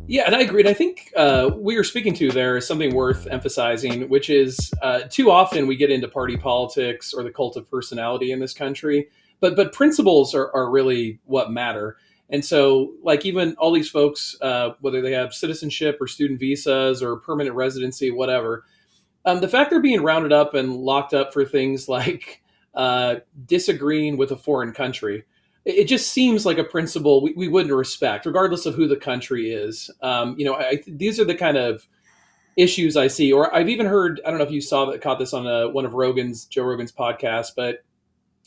Yeah, and I agreed. I think what you're speaking to there is something worth emphasizing, which is too often we get into party politics or the cult of personality in this country, but principles are really what matter. And so, like even all these folks, whether they have citizenship or student visas or permanent residency, whatever, the fact they're being rounded up and locked up for things like disagreeing with a foreign country, it just seems like a principle we wouldn't respect, regardless of who the country is. These are the kind of issues I see, or I've even heard. I don't know if you caught this on one of Joe Rogan's podcasts, but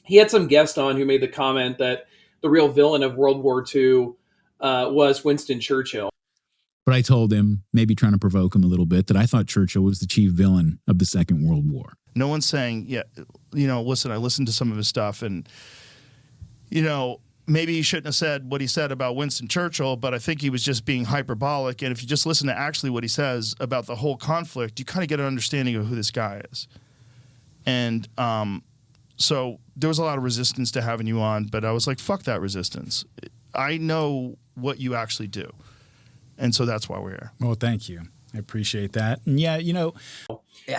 he had some guest on who made the comment that the real villain of World War II was Winston Churchill. But I told him, maybe trying to provoke him a little bit, that I thought Churchill was the chief villain of the Second World War. No one's saying, listen, I listened to some of his stuff and, maybe he shouldn't have said what he said about Winston Churchill, but I think he was just being hyperbolic. And if you just listen to actually what he says about the whole conflict, you kind of get an understanding of who this guy is. And so there was a lot of resistance to having you on, but I was like, fuck that resistance. I know what you actually do. And so that's why we're here. Well, thank you. I appreciate that. And yeah,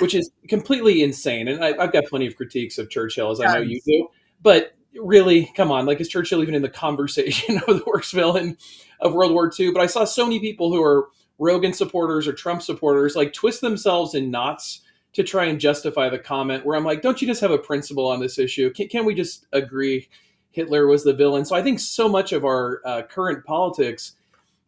which is completely insane. And I've got plenty of critiques of Churchill, as I know you do. But really, come on, like, is Churchill even in the conversation of the worst villain of World War II? But I saw so many people who are Rogan supporters or Trump supporters like twist themselves in knots to try and justify the comment, where I'm like, don't you just have a principle on this issue? Can we just agree Hitler was the villain? So I think so much of our current politics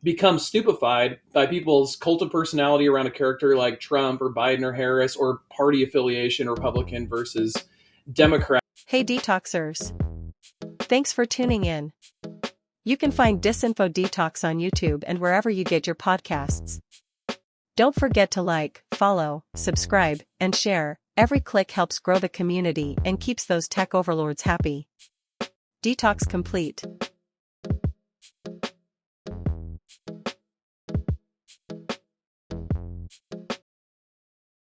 becomes stupefied by people's cult of personality around a character like Trump or Biden or Harris, or party affiliation, Republican versus Democrat. Hey Detoxers. Thanks for tuning in. You can find Disinfo Detox on YouTube and wherever you get your podcasts. Don't forget to like, follow, subscribe, and share. Every click helps grow the community and keeps those tech overlords happy. Detox complete.